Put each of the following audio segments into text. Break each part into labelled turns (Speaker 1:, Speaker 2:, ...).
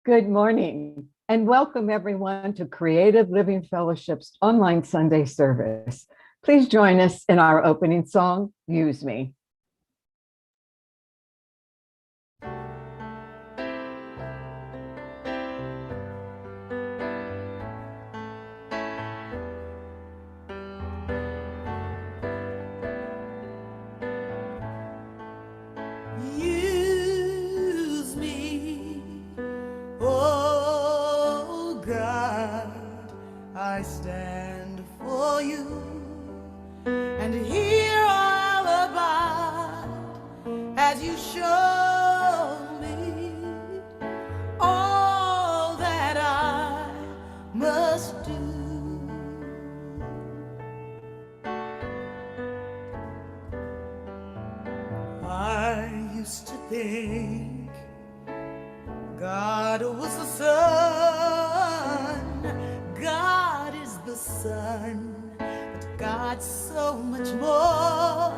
Speaker 1: Good morning and welcome everyone to Creative Living Fellowship's online Sunday service. Please join us in our opening song, Use Me.
Speaker 2: Use me, oh God, I stand for you, and here I'll abide as you show me all that I must do. I used to think God was the sun, God is the sun, but God's so much more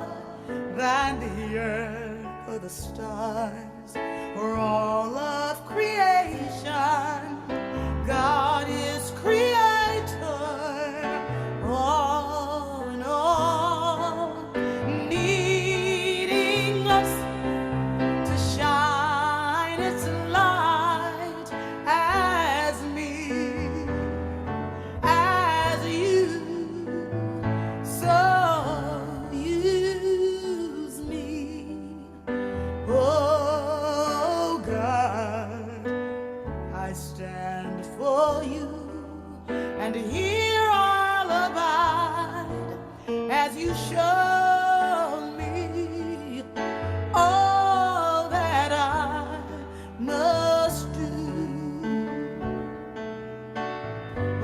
Speaker 2: than the earth or the stars or all of creation. God is creator, all in all, needing us to shine its light as me, as you. So use me, oh God, I stand for you, and here I'll abide as you show me all that I must do.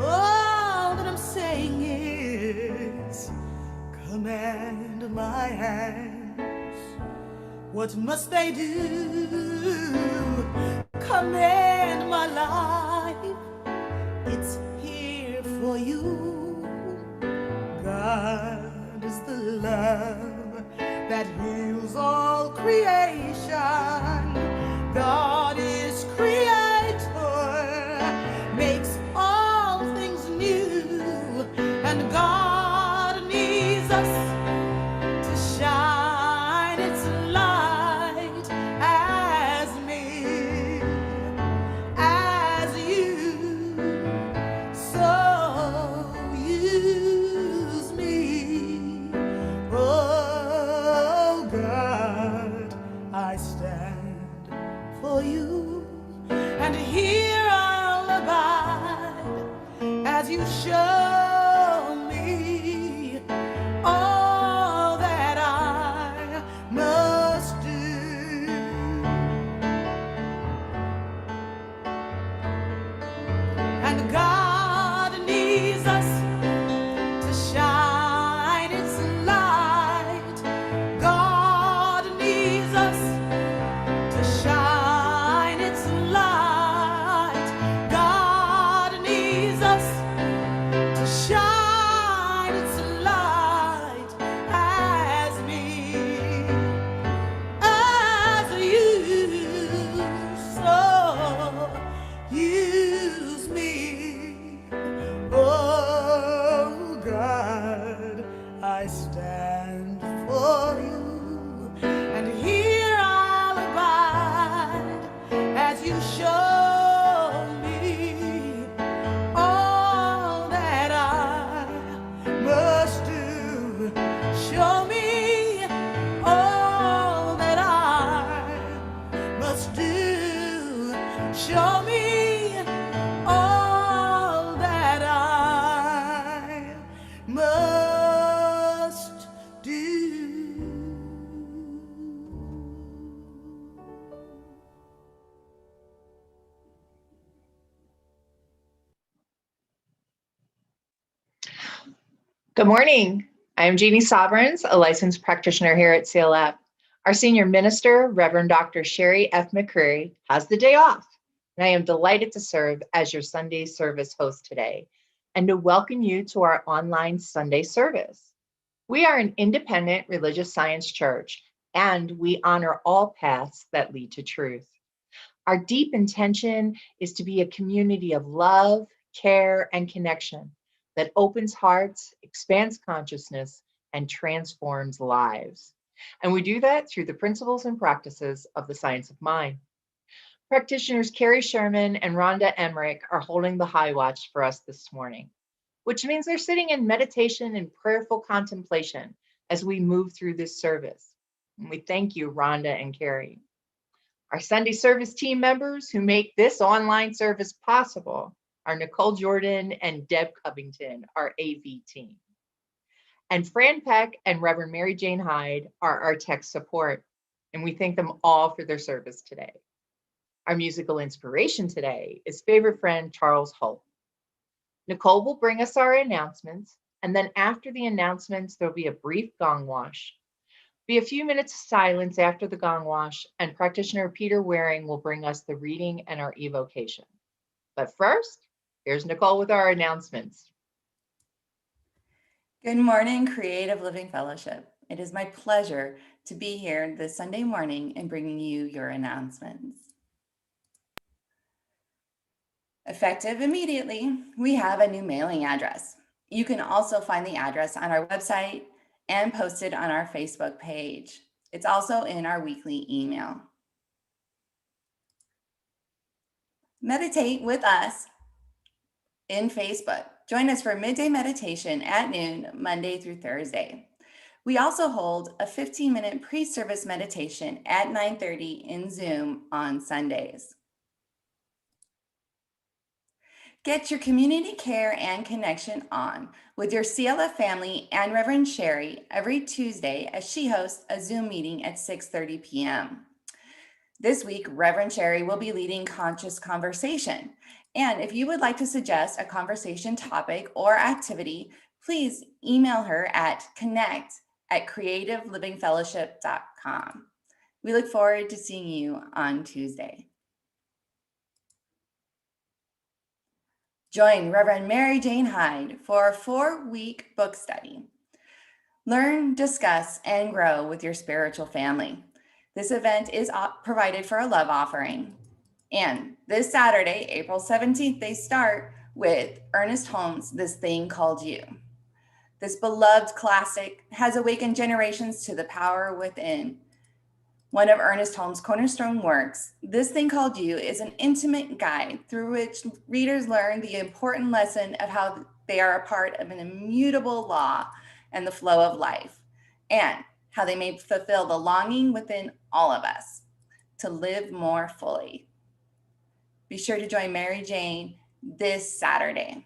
Speaker 2: All that I'm saying is, command my hands. What must they do? Command my life. It's here for you. God is the love that heals all creation. God is creator, makes all things new, and God needs us to shine its light as me, as you. So use me, oh God, I stand for you, and here I'll abide as you show me all that I must do. And God needs us to shine its light. God needs us to shine its light. God needs us to shine its light as me, as you. So use me, oh God, I stand for you, and here I'll abide as you show me all that I must do. Show me all that I must do. Show me all that I must do.
Speaker 3: Good morning. I am Jeannie Sovereigns, a licensed practitioner here at CLF. Our senior minister, Reverend Dr. Sherry F. McCreary, has the day off, and I am delighted to serve as your Sunday service host today and to welcome you to our online Sunday service. We are an independent religious science church, and we honor all paths that lead to truth. Our deep intention is to be a community of love, care, and connection that opens hearts, expands consciousness, and transforms lives. And we do that through the principles and practices of the science of mind. Practitioners Carrie Sherman and Rhonda Emmerich are holding the high watch for us this morning, which means they're sitting in meditation and prayerful contemplation as we move through this service. And we thank you, Rhonda and Carrie. Our Sunday service team members who make this online service possible are Nicole Jordan and Deb Covington, our AV team. And Fran Peck and Reverend Mary Jane Hyde are our tech support, and we thank them all for their service today. Our musical inspiration today is favorite friend Charles Holt. Nicole will bring us our announcements, and then after the announcements, there'll be a brief gong wash. Be a few minutes of silence after the gong wash, and practitioner Peter Waring will bring us the reading and our evocation. But first, here's Nicole with our announcements.
Speaker 4: Good morning, Creative Living Fellowship. It is my pleasure to be here this Sunday morning and bringing you your announcements. Effective immediately, we have a new mailing address. You can also find the address on our website and posted on our Facebook page. It's also in our weekly email. Meditate with us in Facebook. Join us for midday meditation at noon, Monday through Thursday. We also hold a 15-minute pre-service meditation at 9:30 in Zoom on Sundays. Get your community care and connection on with your CLF family and Reverend Sherry every Tuesday as she hosts a Zoom meeting at 6:30 p.m. This week, Reverend Sherry will be leading Conscious Conversation. And if you would like to suggest a conversation topic or activity, please email her at connect@creativelivingfellowship.com. We look forward to seeing you on Tuesday. Join Reverend Mary Jane Hyde for a 4-week book study. Learn, discuss, and grow with your spiritual family. This event is provided for a love offering. And this Saturday, April 17th, they start with Ernest Holmes' This Thing Called You. This beloved classic has awakened generations to the power within. One of Ernest Holmes' cornerstone works, This Thing Called You, is an intimate guide through which readers learn the important lesson of how they are a part of an immutable law and the flow of life, and how they may fulfill the longing within all of us to live more fully. Be sure to join Mary Jane this Saturday.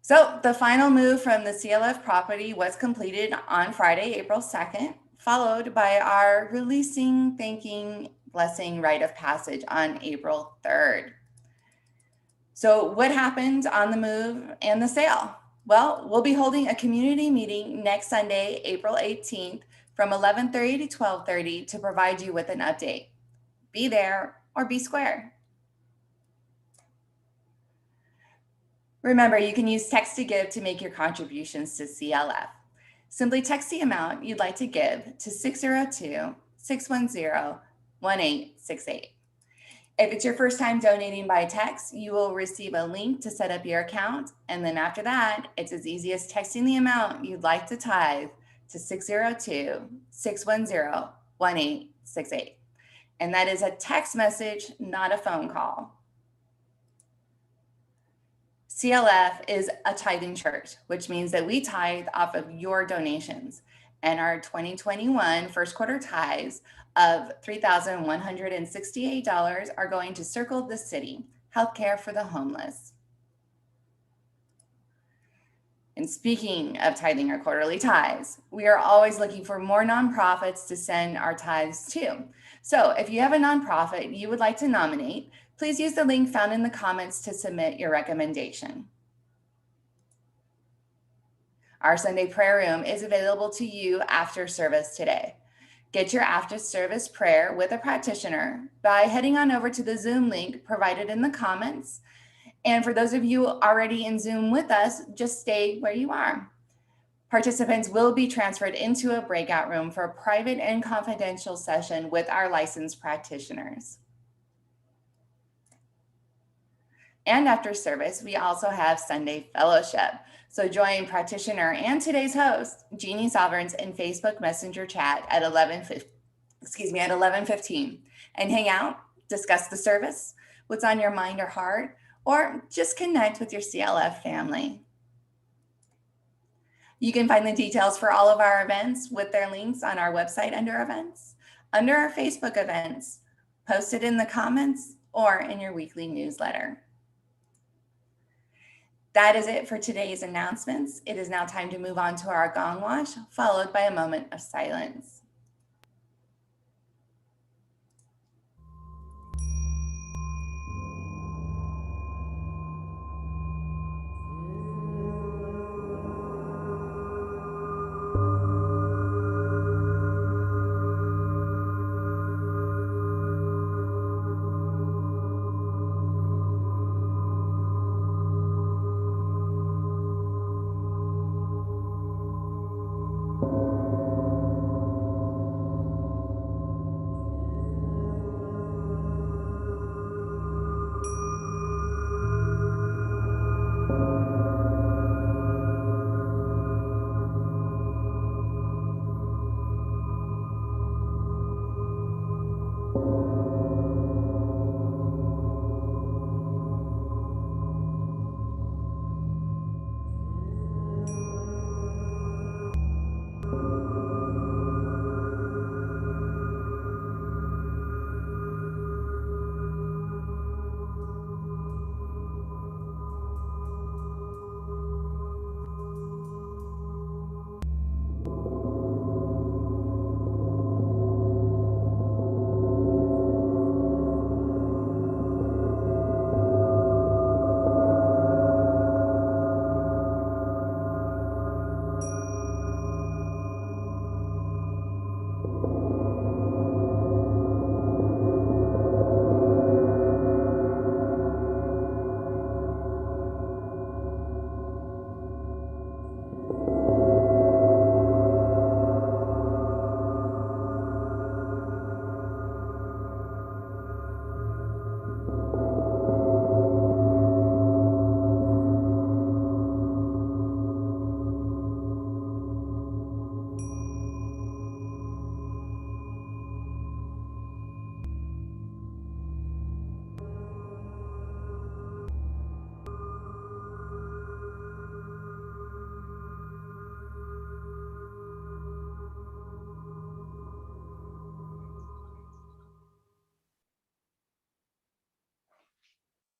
Speaker 4: So the final move from the CLF property was completed on Friday, April 2nd, followed by our releasing, thanking, blessing rite of passage on April 3rd. So what happened on the move and the sale? Well, we'll be holding a community meeting next Sunday, April 18th from 11:30 to 12:30 to provide you with an update. Be there or be square. Remember, you can use text to give to make your contributions to CLF. Simply text the amount you'd like to give to 602-610-1868. If it's your first time donating by text, you will receive a link to set up your account. And then after that, it's as easy as texting the amount you'd like to tithe to 602-610-1868. And that is a text message, not a phone call. CLF is a tithing church, which means that we tithe off of your donations. And our 2021 first quarter tithes of $3,168 are going to Circle the City, healthcare for the homeless. And speaking of tithing our quarterly tithes, we are always looking for more nonprofits to send our tithes to. So if you have a nonprofit you would like to nominate, please use the link found in the comments to submit your recommendation. Our Sunday prayer room is available to you after service today. Get your after service prayer with a practitioner by heading on over to the Zoom link provided in the comments. And for those of you already in Zoom with us, just stay where you are. Participants will be transferred into a breakout room for a private and confidential session with our licensed practitioners. And after service, we also have Sunday fellowship. So join practitioner and today's host, Jeannie Sovereigns, in Facebook Messenger chat at 11:15 and hang out, discuss the service, what's on your mind or heart, or just connect with your CLF family. You can find the details for all of our events with their links on our website under events, under our Facebook events, posted in the comments, or in your weekly newsletter. That is it for today's announcements. It is now time to move on to our gong wash, followed by a moment of silence.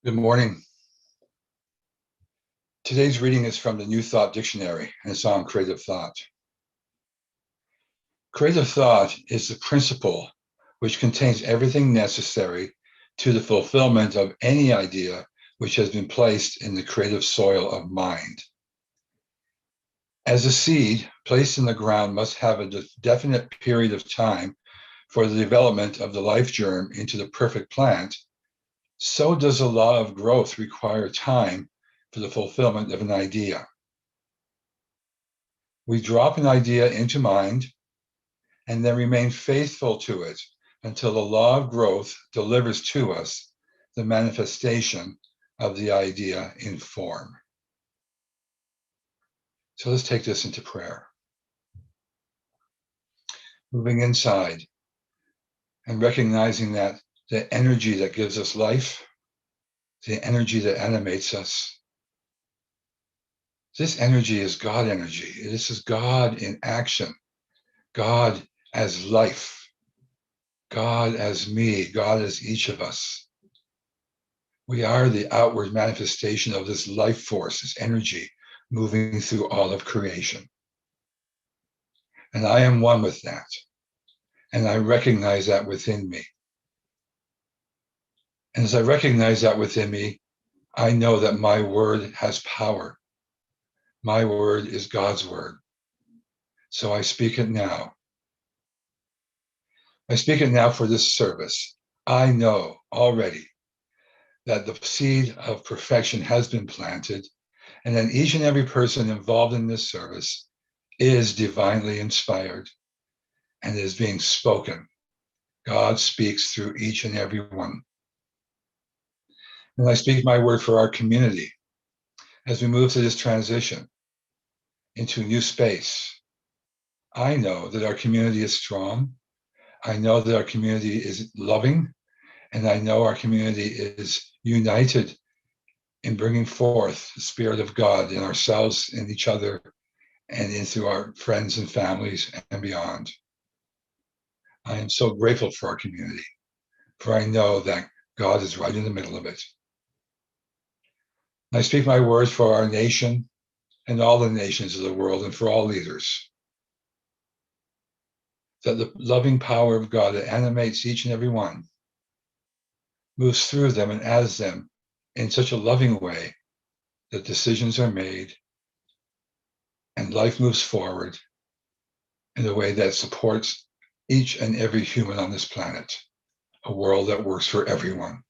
Speaker 5: Good morning. Today's reading is from the New Thought Dictionary, and it's on creative thought. Creative thought is the principle which contains everything necessary to the fulfillment of any idea which has been placed in the creative soil of mind. As a seed placed in the ground must have a definite period of time for the development of the life germ into the perfect plant, so does the law of growth require time for the fulfillment of an idea. We drop an idea into mind and then remain faithful to it until the law of growth delivers to us the manifestation of the idea in form. So let's take this into prayer. Moving inside and recognizing that the energy that gives us life, the energy that animates us, this energy is God energy. This is God in action, God as life, God as me, God as each of us. We are the outward manifestation of this life force, this energy moving through all of creation. And I am one with that. And I recognize that within me. And as I recognize that within me, I know that my word has power. My word is God's word. So I speak it now. I speak it now for this service. I know already that the seed of perfection has been planted, and that each and every person involved in this service is divinely inspired and is being spoken. God speaks through each and every one. And I speak my word for our community as we move to this transition into a new space. I know that our community is strong. I know that our community is loving, and I know our community is united in bringing forth the Spirit of God in ourselves and each other and into our friends and families and beyond. I am so grateful for our community, for I know that God is right in the middle of it. I speak my words for our nation and all the nations of the world and for all leaders, that the loving power of God that animates each and every one moves through them and as them in such a loving way that decisions are made and life moves forward in a way that supports each and every human on this planet, a world that works for everyone.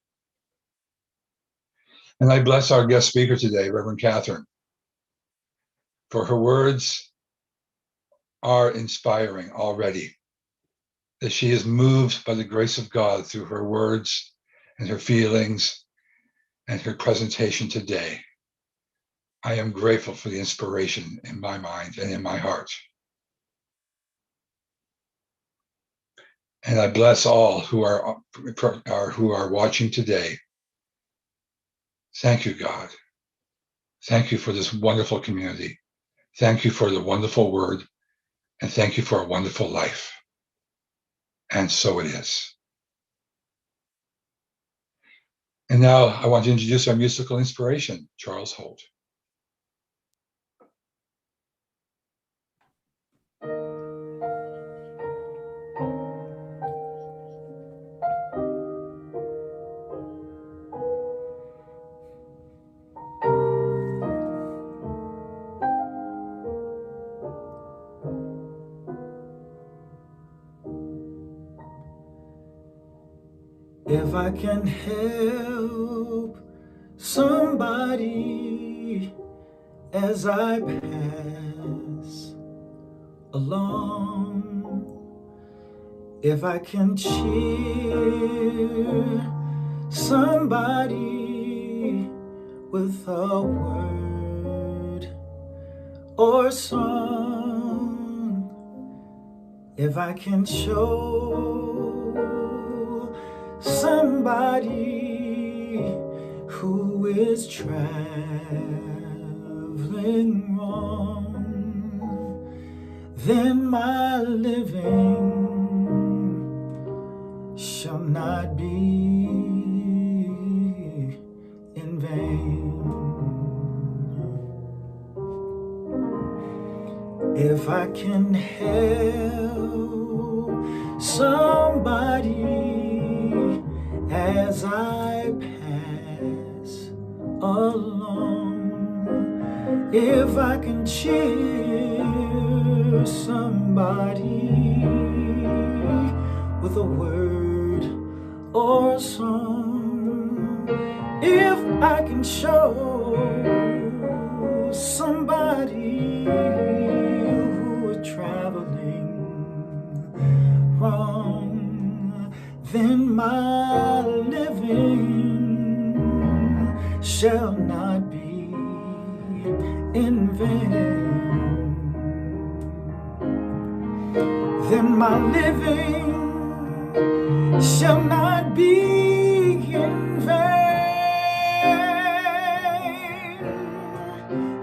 Speaker 5: And I bless our guest speaker today, Reverend Kathryn, for her words are inspiring already, that she is moved by the grace of God through her words and her feelings and her presentation today. I am grateful for the inspiration in my mind and in my heart. And I bless all who are watching today. Thank you, God. Thank you for this wonderful community. Thank you for the wonderful word. And thank you for a wonderful life. And so it is. And now I want to introduce our musical inspiration, Charles Holt.
Speaker 6: If I can help somebody as I pass along, if I can cheer somebody with a word or song, if I can show somebody who is traveling wrong, then my living shall not be in vain. If I can help somebody as I pass along, if I can cheer somebody with a word or a song, if I can show somebody who is traveling wrong, then my living shall not be in vain. Then my living shall not be in vain.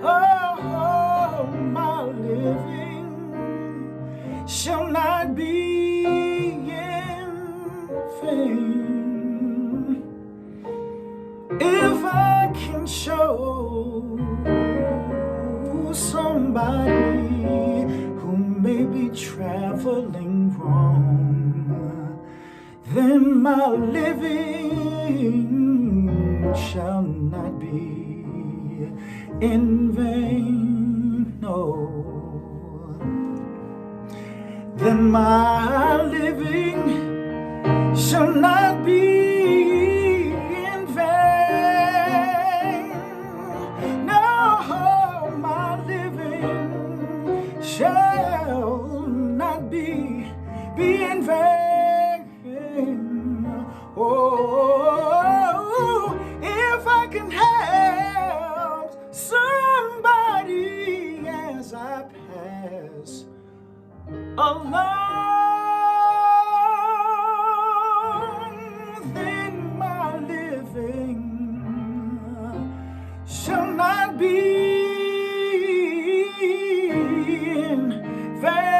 Speaker 6: Oh, my living shall not be in vain. If I can show somebody who may be traveling wrong, then my living shall not be in vain. No, then my living shall not be in vain. No, my living shall shall not be in vain. Oh, if I can help somebody as I pass along, then my living shall not be in vain.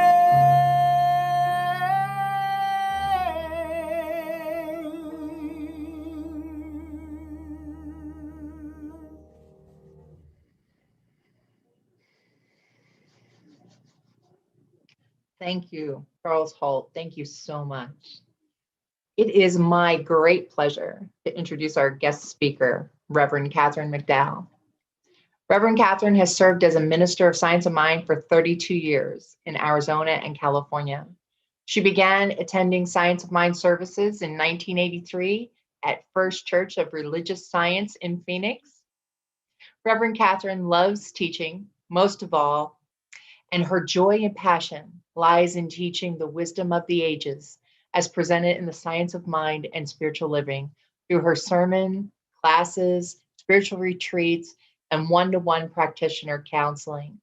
Speaker 3: Thank you, Charles Holt. Thank you so much. It is my great pleasure to introduce our guest speaker, Reverend Kathryn McDowell. Reverend Kathryn has served as a minister of Science of Mind for 32 years in Arizona and California. She began attending Science of Mind services in 1983 at First Church of Religious Science in Phoenix. Reverend Kathryn loves teaching, most of all, and her joy and passion lies in teaching the wisdom of the ages as presented in the Science of Mind and Spiritual Living through her sermon, classes, spiritual retreats, and one-to-one practitioner counseling.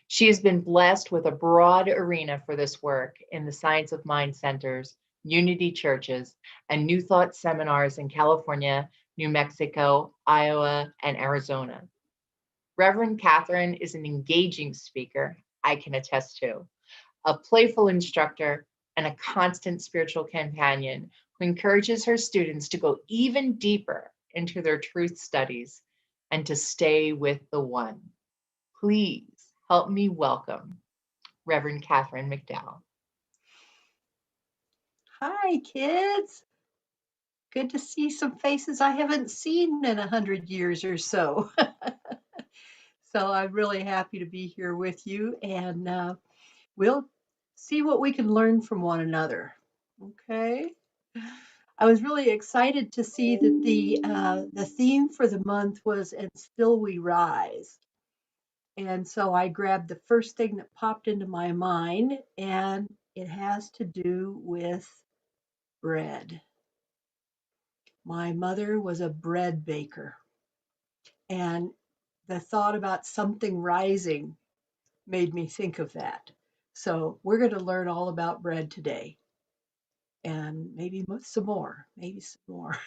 Speaker 3: She has been blessed with a broad arena for this work in the Science of Mind centers, Unity churches, and New Thought seminars in California, New Mexico, Iowa, and Arizona. Reverend Kathryn is an engaging speaker, I can attest to, a playful instructor, and a constant spiritual companion who encourages her students to go even deeper into their truth studies and to stay with the one. Please help me welcome Reverend Kathryn McDowell.
Speaker 7: Hi, kids. Good to see some faces I haven't seen in 100 years or so. So I'm really happy to be here with you, and we'll see what we can learn from one another. Okay. I was really excited to see that the theme for the month was "And Still We Rise," and so I grabbed the first thing that popped into my mind, and it has to do with bread. My mother was a bread baker, and the thought about something rising made me think of that. So we're going to learn all about bread today, and maybe some more, maybe some more.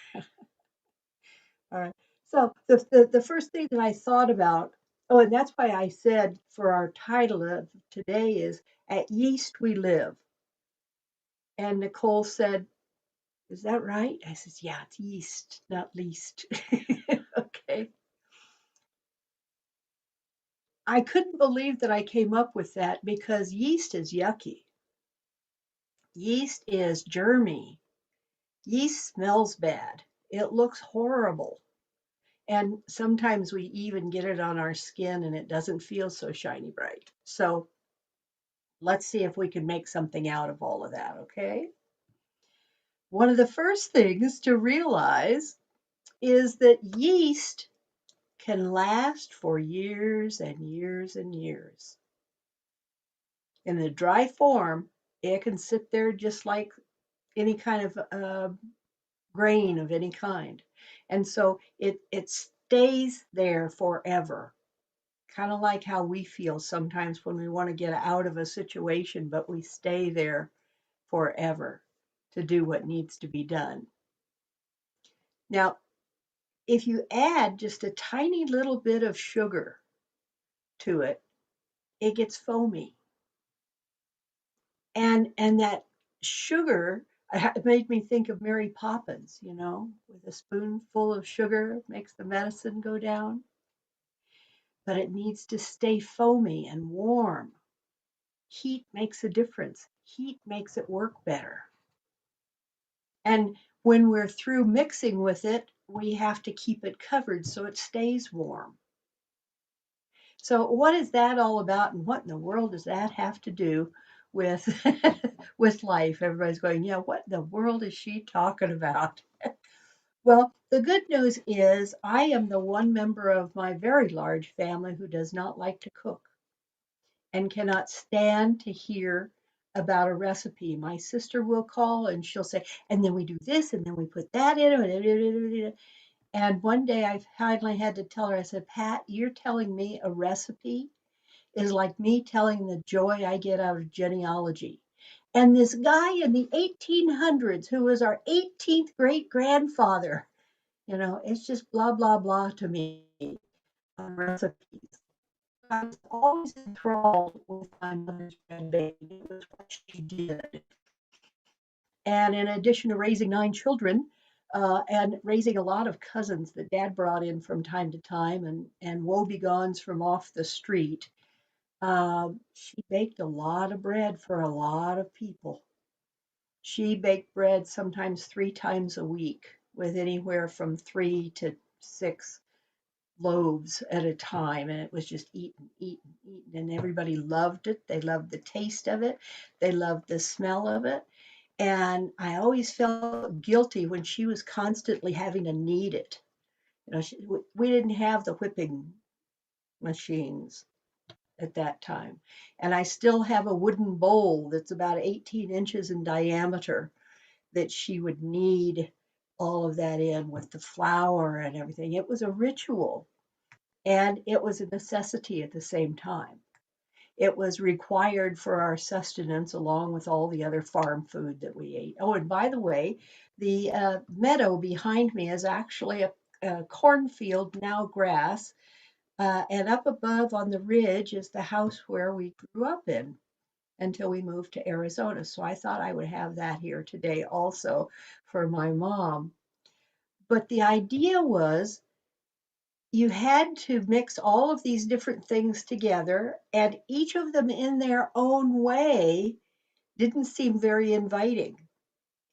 Speaker 7: All right. So the first thing that I thought about, oh, and that's why I said for our title of today is "At Yeast We Live." And Nicole said, "Is that right?" I said, "Yeah, it's yeast, not least." Okay. I couldn't believe that I came up with that because yeast is yucky. Yeast is germy. Yeast smells bad. It looks horrible. And sometimes we even get it on our skin and it doesn't feel so shiny bright. So let's see if we can make something out of all of that, okay? One of the first things to realize is that yeast can last for years and years and years. In the dry form, it can sit there just like any kind of grain of any kind. And so it stays there forever. Kind of like how we feel sometimes when we want to get out of a situation, but we stay there forever to do what needs to be done. Now, if you add just a tiny little bit of sugar to it, it gets foamy. And that sugar made me think of Mary Poppins, you know, with a spoonful of sugar makes the medicine go down. But it needs to stay foamy and warm. Heat makes a difference. Heat makes it work better. And when we're through mixing with it, we have to keep it covered so it stays warm. So what is that all about, and what in the world does that have to do with with life? Everybody's going, yeah, what in the world is she talking about? Well, the good news is I am the one member of my very large family who does not like to cook. and cannot stand to hear about a recipe. My sister will call and she'll say, and then we do this, and then we put that in. And one day I finally had to tell her, I said, Pat, you're telling me a recipe is like me telling the joy I get out of genealogy. And this guy in the 1800s, who was our 18th great grandfather, it's just blah, blah, blah to me on recipes. I was always enthralled with my mother's bread baking. It was what she did. And in addition to raising 9 children, and raising a lot of cousins that Dad brought in from time to time, and woebegons from off the street, she baked a lot of bread for a lot of people. She baked bread sometimes 3 times a week with anywhere from 3 to 6 loaves at a time, and it was just eaten, eaten, eaten, and everybody loved it. They loved the taste of it. They loved the smell of it. And I always felt guilty when she was constantly having to knead it. We didn't have the whipping machines at that time. And I still have a wooden bowl that's about 18 inches in diameter that she would knead all of that in with the flour and everything. It was a ritual, and it was a necessity at the same time. It was required for our sustenance along with all the other farm food that we ate. Oh, and by the way, the meadow behind me is actually a cornfield, now grass. And up above on the ridge is the house where we grew up in until we moved to Arizona. So I thought I would have that here today also for my mom. But the idea was you had to mix all of these different things together, and each of them in their own way didn't seem very inviting.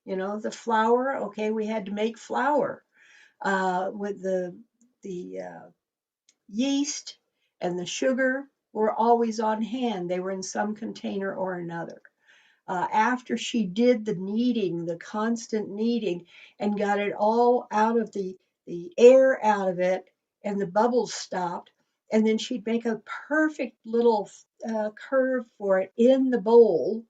Speaker 7: The flour, okay, we had to make flour with the yeast and the sugar were always on hand. They were in some container or another. After she did the kneading, the constant kneading, and got it all out of the air out of it, and the bubbles stopped, and then she'd make a perfect little curve for it in the bowl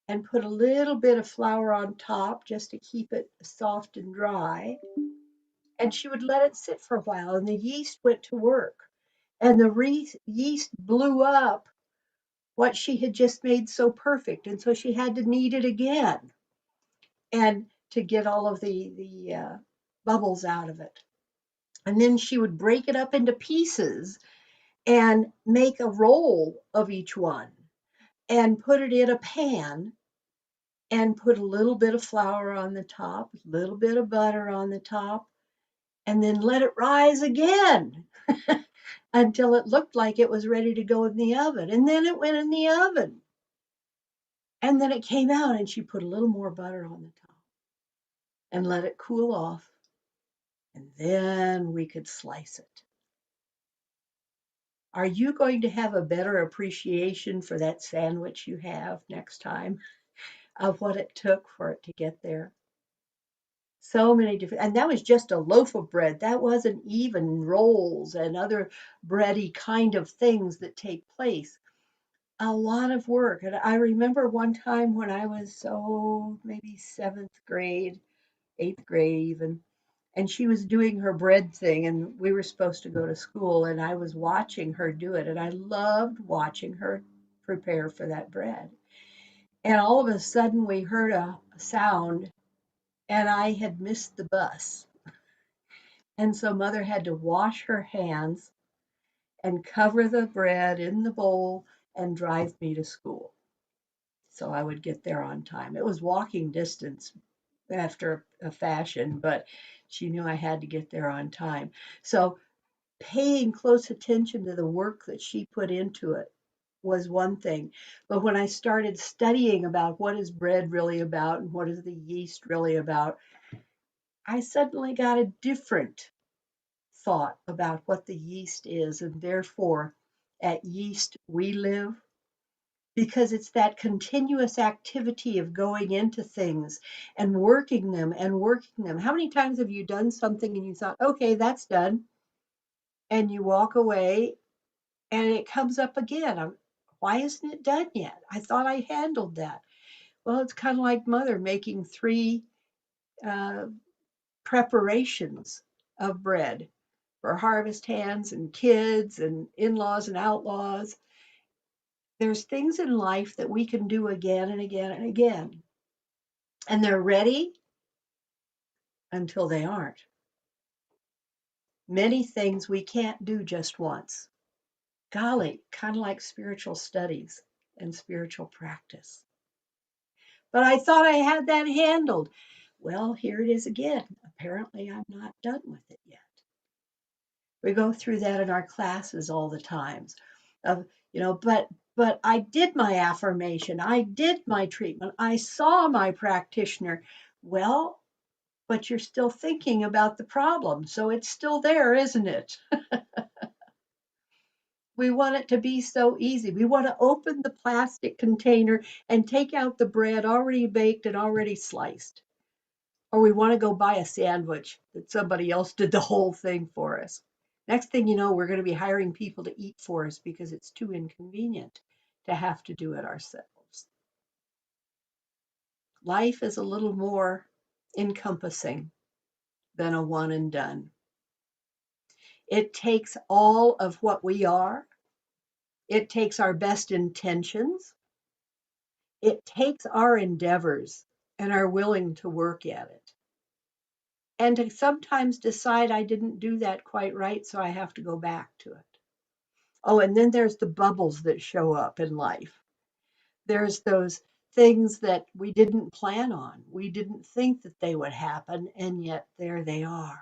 Speaker 7: and put a little bit of flour on top just to keep it soft and dry. And she would let it sit for a while, and the yeast went to work. And the yeast blew up what she had just made so perfect. And so she had to knead it again and to get all of the bubbles out of it. And then she would break it up into pieces and make a roll of each one and put it in a pan and put a little bit of flour on the top, a little bit of butter on the top, and then let it rise again until it looked like it was ready to go in the oven. And then it went in the oven. And then it came out, and she put a little more butter on the top and let it cool off. And then we could slice it. Are you going to have a better appreciation for that sandwich you have next time of what it took for it to get there? So many different, and that was just a loaf of bread. That wasn't even rolls and other bready kind of things that take place. A lot of work. And I remember one time when I was, maybe 7th grade, 8th grade even, and she was doing her bread thing, and we were supposed to go to school, and I was watching her do it, and I loved watching her prepare for that bread. And all of a sudden we heard a sound, and I had missed the bus. And so mother had to wash her hands and cover the bread in the bowl and drive me to school so I would get there on time. It was walking distance after a fashion, but she knew I had to get there on time. So paying close attention to the work that she put into it was one thing. But when I started studying about what is bread really about and what is the yeast really about, I suddenly got a different thought about what the yeast is, and therefore at Yeast we live, because it's that continuous activity of going into things and working them and working them. How many times have you done something and you thought, okay, that's done, and you walk away and it comes up again? Why isn't it done yet? I thought I handled that. Well, it's kind of like mother making 3 preparations of bread for harvest hands and kids and in-laws and outlaws. There's things in life that we can do again and again and again. And they're ready until they aren't. Many things we can't do just once. Golly, kind of like spiritual studies and spiritual practice. But I thought I had that handled. Well, here it is again. Apparently, I'm not done with it yet. We go through that in our classes all the times. But I did my affirmation. I did my treatment. I saw my practitioner. Well, but you're still thinking about the problem. So it's still there, isn't it? We want it to be so easy. We want to open the plastic container and take out the bread already baked and already sliced. Or we want to go buy a sandwich that somebody else did the whole thing for us. Next thing you know, we're going to be hiring people to eat for us because it's too inconvenient to have to do it ourselves. Life is a little more encompassing than a one and done. It takes all of what we are. It takes our best intentions. It takes our endeavors and our willing to work at it. And to sometimes decide I didn't do that quite right, so I have to go back to it. Oh, and then there's the bubbles that show up in life. There's those things that we didn't plan on. We didn't think that they would happen, and yet there they are.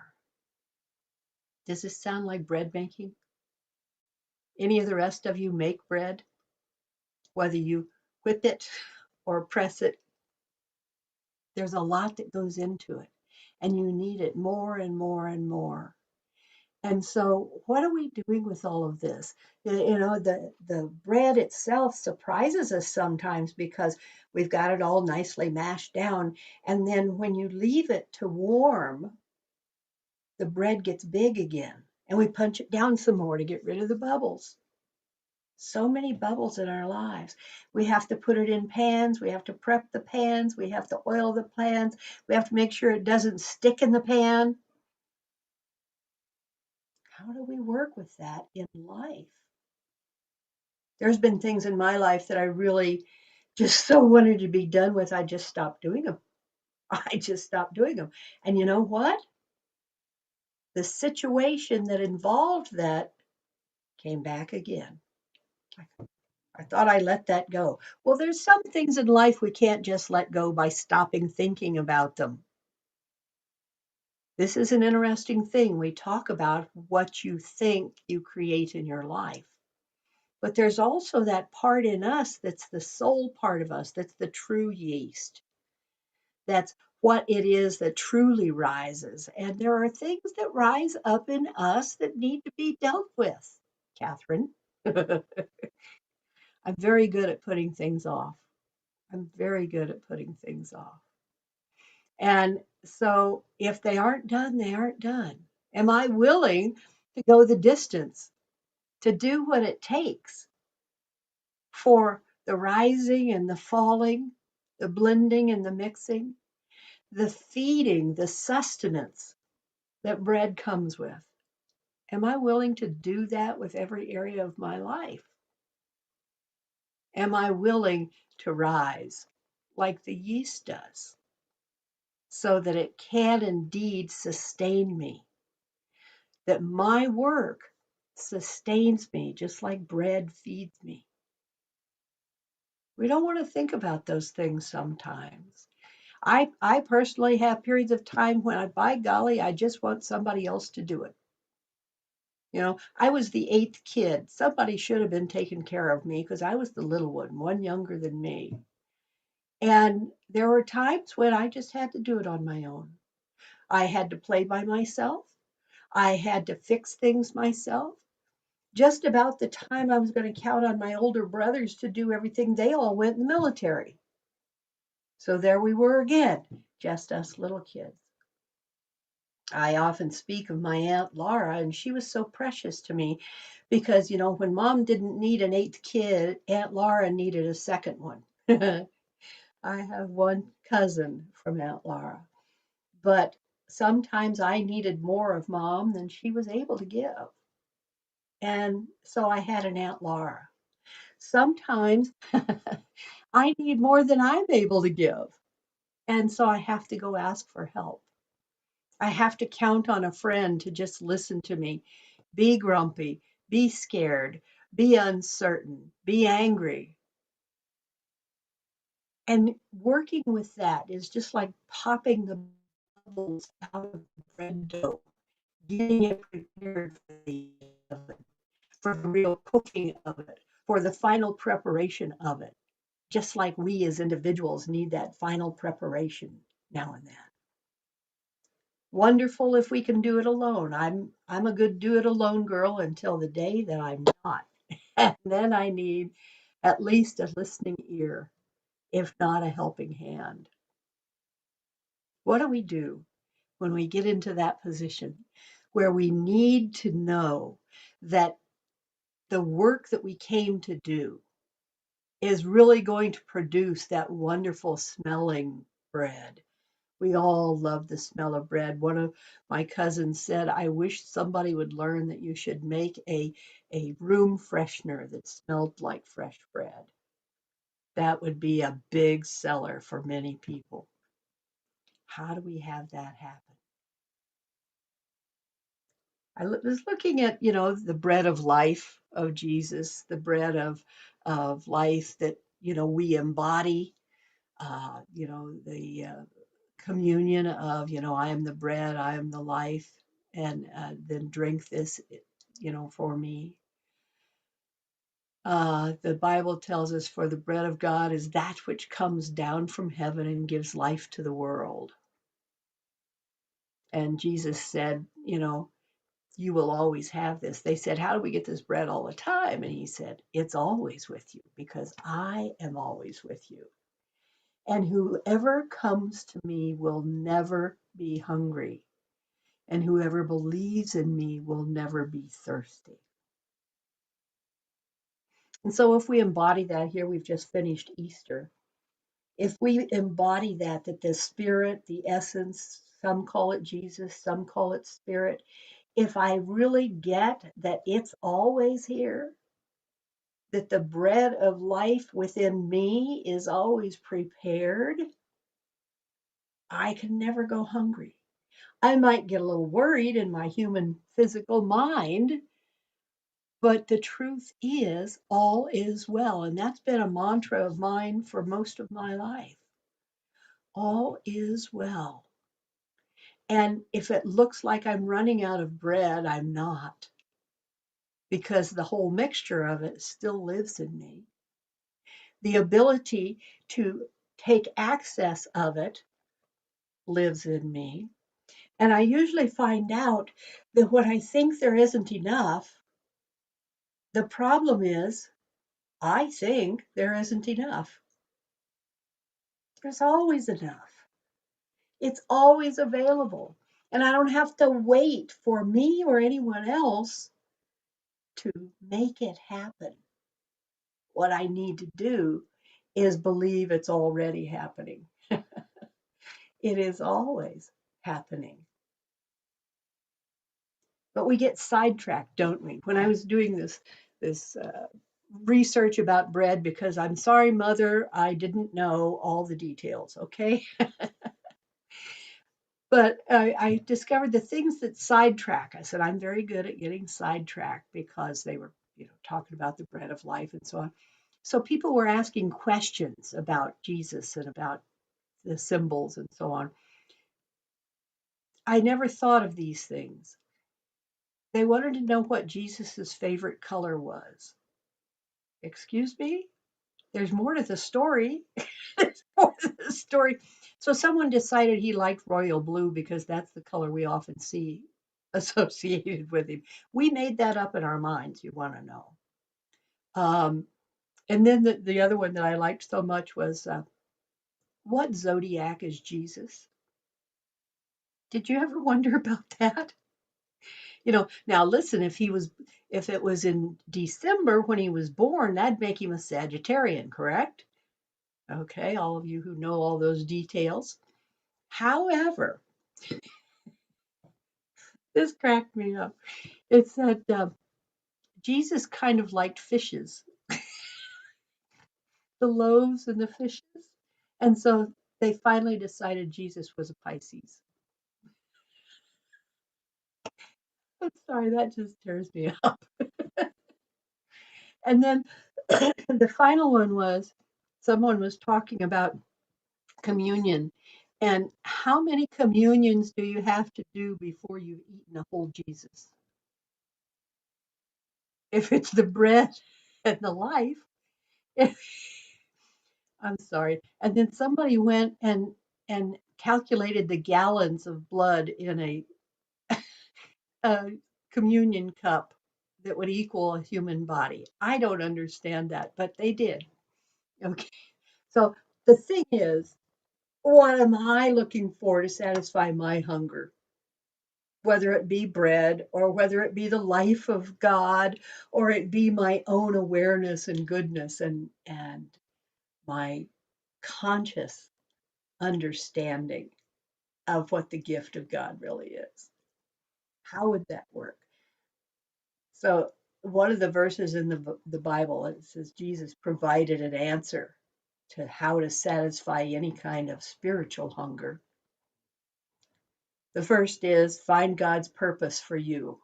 Speaker 7: Does this sound like bread making? Any of the rest of you make bread? Whether you whip it or press it, there's a lot that goes into it, and you need it more and more and more. And so what are we doing with all of this? The bread itself surprises us sometimes because we've got it all nicely mashed down. And then when you leave it to warm, the bread gets big again. And we punch it down some more to get rid of the bubbles. So many bubbles in our lives. We have to put it in pans. We have to prep the pans. We have to oil the pans. We have to make sure it doesn't stick in the pan. How do we work with that in life? There's been things in my life that I really just so wanted to be done with. I just stopped doing them. I just stopped doing them. And you know what? The situation that involved that came back again. I thought I let that go. Well, there's some things in life we can't just let go by stopping thinking about them. This is an interesting thing. We talk about what you think you create in your life. But there's also that part in us that's the soul part of us, that's the true yeast. That's what it is that truly rises. And there are things that rise up in us that need to be dealt with, Kathryn. I'm very good at putting things off. I'm very good at putting things off. And so if they aren't done, they aren't done. Am I willing to go the distance, to do what it takes for the rising and the falling, the blending and the mixing, the feeding, the sustenance that bread comes with? Am I willing to do that with every area of my life? Am I willing to rise like the yeast does so that it can indeed sustain me? That my work sustains me just like bread feeds me. We don't want to think about those things sometimes. I personally have periods of time when by golly, I just want somebody else to do it. I was the 8th kid. Somebody should have been taking care of me because I was the little one younger than me. And there were times when I just had to do it on my own. I had to play by myself. I had to fix things myself. Just about the time I was going to count on my older brothers to do everything, they all went in the military. So there we were again, just us little kids. I often speak of my Aunt Laura, and she was so precious to me because, when mom didn't need an eighth kid, Aunt Laura needed a second one. I have one cousin from Aunt Laura, but sometimes I needed more of mom than she was able to give. And so I had an Aunt Laura. Sometimes I need more than I'm able to give. And so I have to go ask for help. I have to count on a friend to just listen to me, be grumpy, be scared, be uncertain, be angry. And working with that is just like popping the bubbles out of the bread dough, getting it prepared for the oven, for the real cooking of it, for the final preparation of it. Just like we as individuals need that final preparation now and then. Wonderful if we can do it alone. I'm a good do it alone girl until the day that I'm not. And then I need at least a listening ear, if not a helping hand. What do we do when we get into that position where we need to know that the work that we came to do is really going to produce that wonderful smelling bread? We all love the smell of bread. One of my cousins said, I wish somebody would learn that you should make a room freshener that smelled like fresh bread. That would be a big seller for many people. How do we have that happen? I was looking at, the bread of life of Jesus, the bread of life that, we embody, the communion of, I am the bread, I am the life, and then drink this, for me. The Bible tells us, for the bread of God is that which comes down from heaven and gives life to the world. And Jesus said, you will always have this. They said, how do we get this bread all the time? And he said, it's always with you because I am always with you. And whoever comes to me will never be hungry. And whoever believes in me will never be thirsty. And so if we embody that, here we've just finished Easter. If we embody that the spirit, the essence, some call it Jesus, some call it spirit, if I really get that it's always here, that the bread of life within me is always prepared, I can never go hungry. I might get a little worried in my human physical mind, but the truth is, all is well. And that's been a mantra of mine for most of my life. All is well. And if it looks like I'm running out of bread, I'm not, because the whole mixture of it still lives in me. The ability to take access of it lives in me. And I usually find out that when I think there isn't enough, the problem is I think there isn't enough. There's always enough. It's always available. And I don't have to wait for me or anyone else to make it happen. What I need to do is believe it's already happening. It is always happening. But we get sidetracked, don't we? When I was doing this research about bread, because I'm sorry, Mother, I didn't know all the details, okay? But I discovered the things that sidetrack us, and I'm very good at getting sidetracked because they were, talking about the bread of life and so on. So people were asking questions about Jesus and about the symbols and so on. I never thought of these things. They wanted to know what Jesus's favorite color was. Excuse me? There's more to the story. There's more to the story. So someone decided he liked royal blue because that's the color we often see associated with him. We made that up in our minds, you want to know. And then the other one that I liked so much was what zodiac is Jesus? Did you ever wonder about that? Now listen, if it was in December when he was born, that'd make him a Sagittarian, correct? Okay, all of you who know all those details. However, this cracked me up. It said Jesus kind of liked fishes, the loaves and the fishes. And so they finally decided Jesus was a Pisces. I'm sorry, that just tears me up. And then the final one was someone was talking about communion. And how many communions do you have to do before you've eaten a whole Jesus? If it's the bread and the life, I'm sorry. And then somebody went and calculated the gallons of blood in a communion cup that would equal a human body. I don't understand that, but they did. Okay. So the thing is, what am I looking for to satisfy my hunger? Whether it be bread or whether it be the life of God or it be my own awareness and goodness and my conscious understanding of what the gift of God really is. How would that work? So one of the verses in the Bible, it says Jesus provided an answer to how to satisfy any kind of spiritual hunger. The first is find God's purpose for you.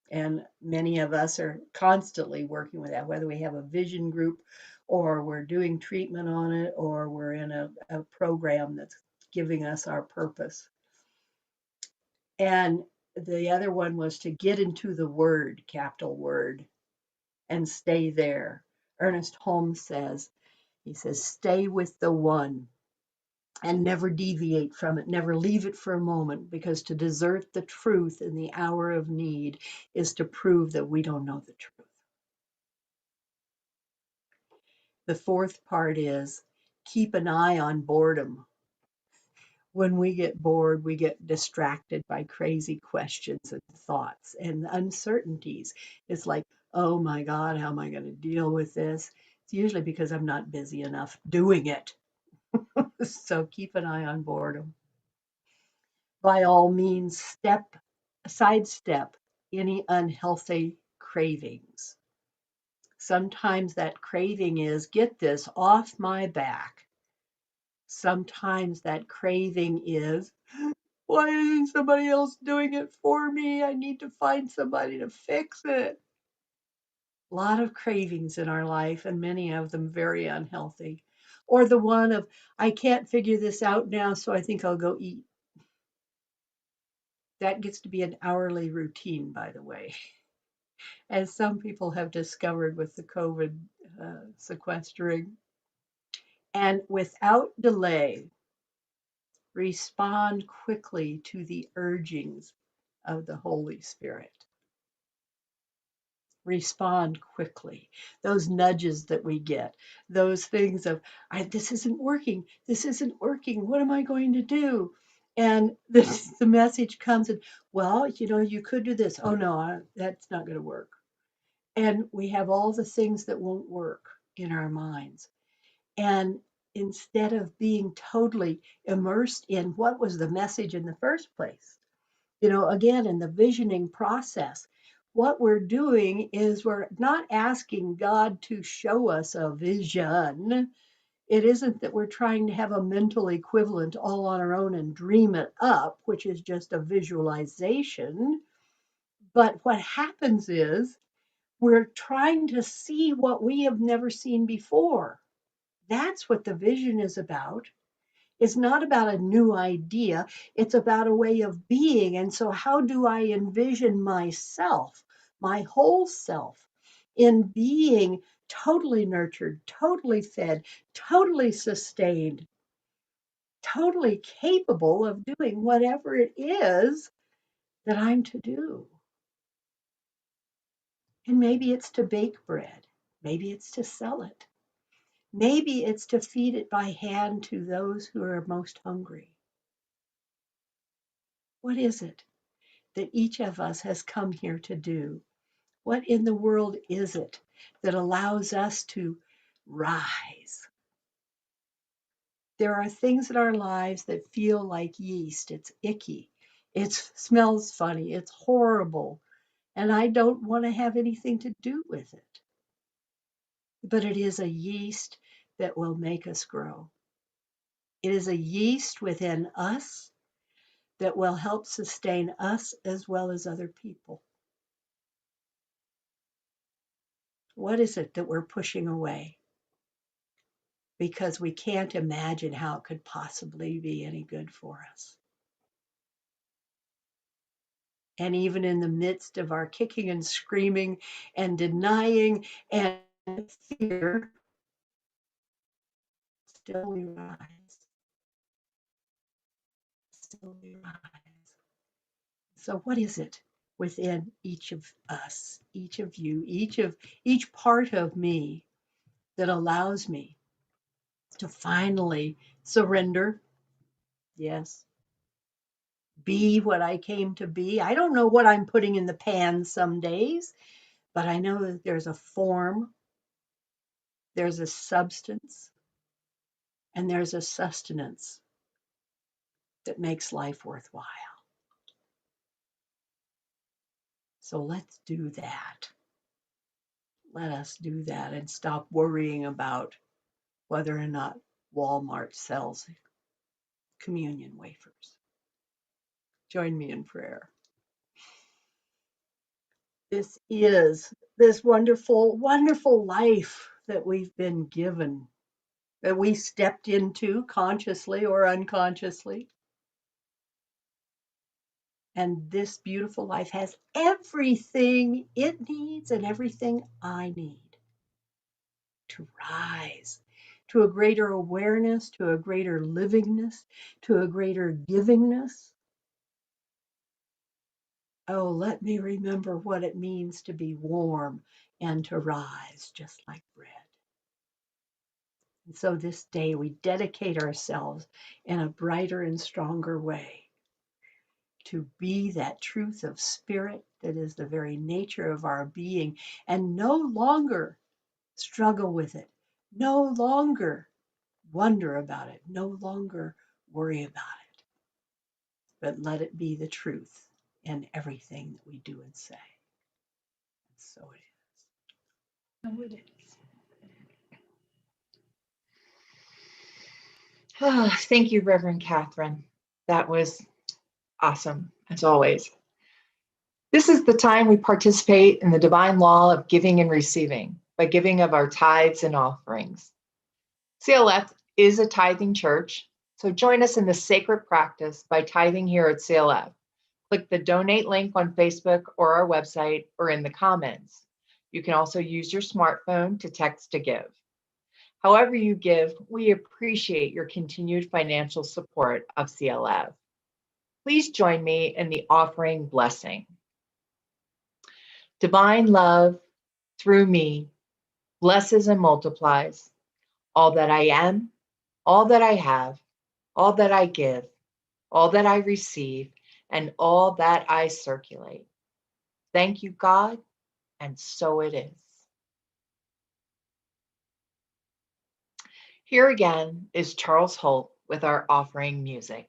Speaker 7: And many of us are constantly working with that, whether we have a vision group or we're doing treatment on it or we're in a program that's giving us our purpose. And the other one was to get into the Word, capital Word, and stay there. Ernest Holmes says, he says, stay with the one and never deviate from it, never leave it for a moment, because to desert the truth in the hour of need is to prove that we don't know the truth. The fourth part is keep an eye on boredom. When we get bored, we get distracted by crazy questions and thoughts and uncertainties. It's like, oh my God, how am I going to deal with this? It's usually because I'm not busy enough doing it. So keep an eye on boredom. By all means, sidestep any unhealthy cravings. Sometimes that craving is, get this off my back. Sometimes that craving is, why isn't somebody else doing it for me? I need to find somebody to fix it. A lot of cravings in our life, and many of them very unhealthy. Or the one of, I can't figure this out now, so I think I'll go eat. That gets to be an hourly routine, by the way, as some people have discovered with the COVID sequestering. And without delay, respond quickly to the urgings of the Holy Spirit. Respond quickly. Those nudges that we get, those things of, this isn't working, what am I going to do? And the message comes and, well, you could do this. Oh no, that's not going to work. And we have all the things that won't work in our minds. And instead of being totally immersed in what was the message in the first place, again, in the visioning process, what we're doing is we're not asking God to show us a vision. It isn't that we're trying to have a mental equivalent all on our own and dream it up, which is just a visualization. But what happens is we're trying to see what we have never seen before. That's what the vision is about. It's not about a new idea. It's about a way of being. And so how do I envision myself, my whole self, in being totally nurtured, totally fed, totally sustained, totally capable of doing whatever it is that I'm to do? And maybe it's to bake bread. Maybe it's to sell it. Maybe it's to feed it by hand to those who are most hungry. What is it that each of us has come here to do? What in the world is it that allows us to rise? There are things in our lives that feel like yeast. It's icky. It smells funny. It's horrible. And I don't want to have anything to do with it. But it is a yeast that will make us grow. It is a yeast within us that will help sustain us as well as other people. What is it that we're pushing away? Because we can't imagine how it could possibly be any good for us. And even in the midst of our kicking and screaming and denying and fear, still we rise. Still we rise. So what is it within each of us, each of you, each part of me that allows me to finally surrender? Yes. Be what I came to be. I don't know what I'm putting in the pan some days, but I know that there's a form, there's a substance, and there's a sustenance that makes life worthwhile. So let's do that. Let us do that and stop worrying about whether or not Walmart sells communion wafers. Join me in prayer. This is this wonderful, wonderful life that we've been given, that we stepped into consciously or unconsciously. And this beautiful life has everything it needs and everything I need to rise to a greater awareness, to a greater livingness, to a greater givingness. Oh, let me remember what it means to be warm and to rise just like bread. And so this day we dedicate ourselves in a brighter and stronger way to be that truth of spirit that is the very nature of our being, and no longer struggle with it, no longer wonder about it, no longer worry about it, but let it be the truth in everything that we do and say. And so it is. So it is.
Speaker 3: Oh, thank you, Reverend Kathryn. That was awesome, as always. This is the time we participate in the divine law of giving and receiving by giving of our tithes and offerings. CLF is a tithing church, so join us in the sacred practice by tithing here at CLF. Click the donate link on Facebook or our website or in the comments. You can also use your smartphone to text to give. However you give, we appreciate your continued financial support of CLF. Please join me in the offering blessing. Divine love, through me, blesses and multiplies all that I am, all that I have, all that I give, all that I receive, and all that I circulate. Thank you, God, and so it is. Here again is Charles Holt with our offering music.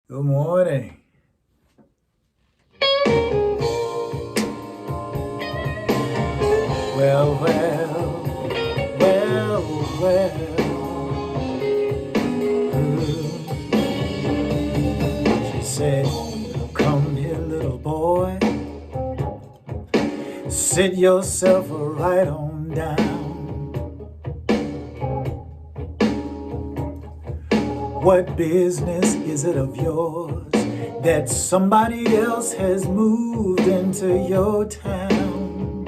Speaker 6: Good morning. Well, She said, come here, little boy, sit yourself right on down. What business is it of yours that somebody else has moved into your town?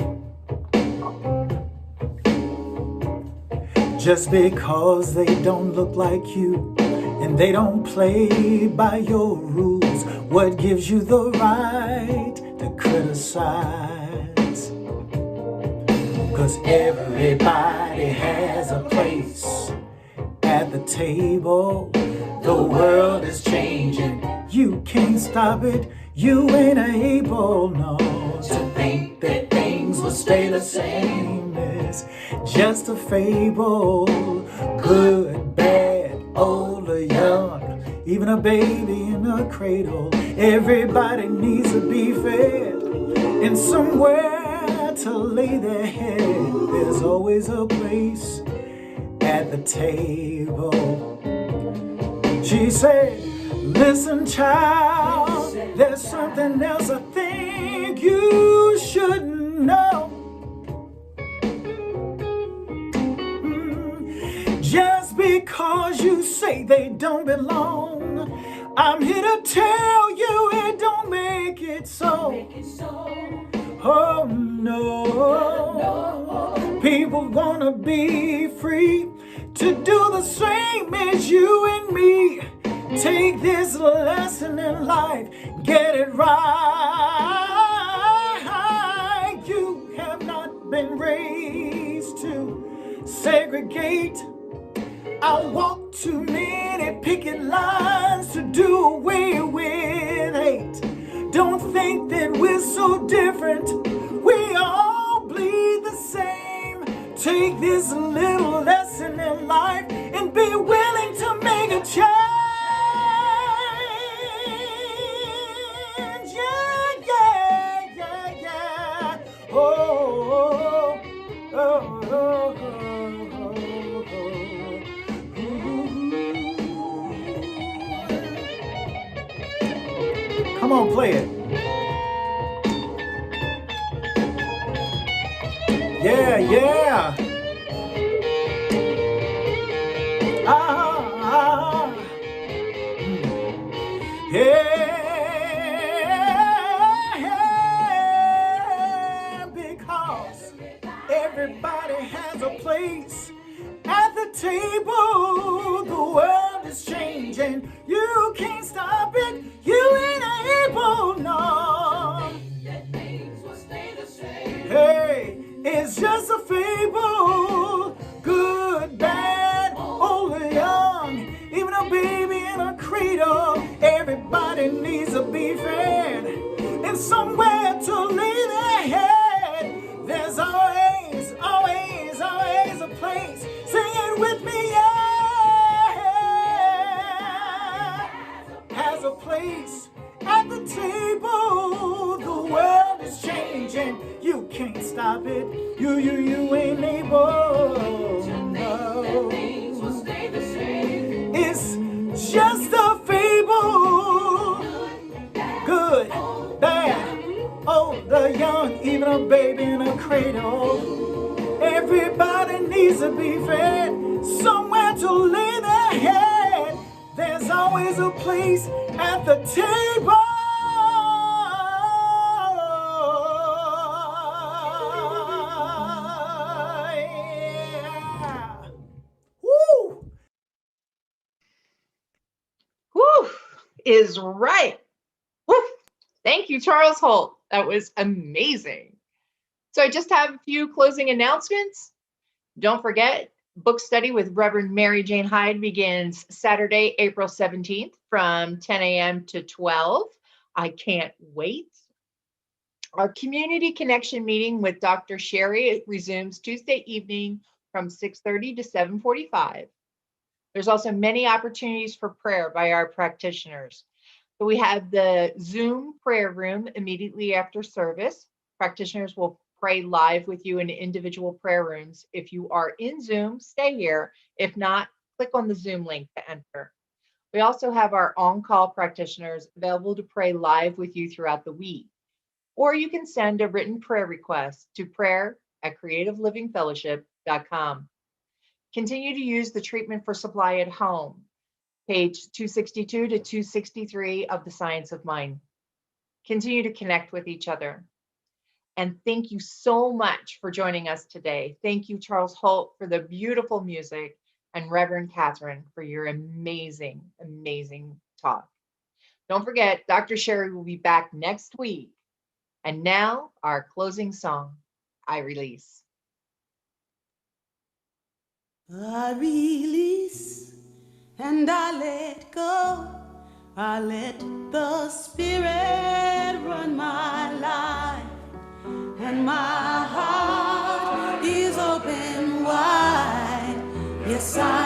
Speaker 6: Just because they don't look like you and they don't play by your rules, what gives you the right to criticize? 'Cause everybody has a place at the table. The world is changing. You can't stop it. You ain't able, no, to think that things will stay the same. It's just a fable. Good, bad, old or young, even a baby in a cradle. Everybody needs to be fed and somewhere to lay their head. There's always a place at the table. She said, listen, child, there's something else I think you should know. Just because you say they don't belong, I'm here to tell you it don't make it so. Oh no, people wanna be free to do the same as you and me. Take this lesson in life, get it right. You have not been raised to segregate. I walk too many picket lines to do away with hate. Don't think that we're so different. We all bleed the same. Take this little lesson in life and be willing to make a change. Yeah, yeah, yeah, yeah. Oh, oh, oh, oh, oh, oh. Come on, play it. Yeah, yeah. Yeah, because everybody has a place at the table. The world is changing. You can't stop it. You ain't able, no. Hey, it's just a fable. Good, bad, old or young, even a baby in a cradle. Everybody needs to be fed and somewhere to lay their head. There's always, always, always a place. Sing it with me, yeah. Has a place at the table. The world is changing. You can't stop it. You ain't able. No. It's just a fable. Good, bad, old or young, even a baby in a cradle. Everybody needs to be fed, somewhere to lay their head. There's always a place at the table. Yeah. Woo!
Speaker 3: Whew, is right. Woo. Thank you, Charles Holt. That was amazing. So I just have a few closing announcements. Don't forget, book study with Reverend Mary Jane Hyde begins Saturday, April 17th from 10 a.m. to 12. I can't wait. Our community connection meeting with Dr. Sherry resumes Tuesday evening from 6:30 to 7:45. There's also many opportunities for prayer by our practitioners. So we have the Zoom prayer room immediately after service. Practitioners will pray live with you in individual prayer rooms. If you are in Zoom, stay here. If not, click on the Zoom link to enter. We also have our on-call practitioners available to pray live with you throughout the week. Or you can send a written prayer request to prayer@creativelivingfellowship.com. Continue to use the treatment for supply at home, page 262 to 263 of the Science of Mind. Continue to connect with each other. And thank you so much for joining us today. Thank you, Charles Holt, for the beautiful music, and Reverend Kathryn for your amazing, amazing talk. Don't forget, Dr. Sherry will be back next week. And now our closing song, I Release.
Speaker 2: I release and I let go. I let the Spirit run my life, and my heart is open wide. Yes, I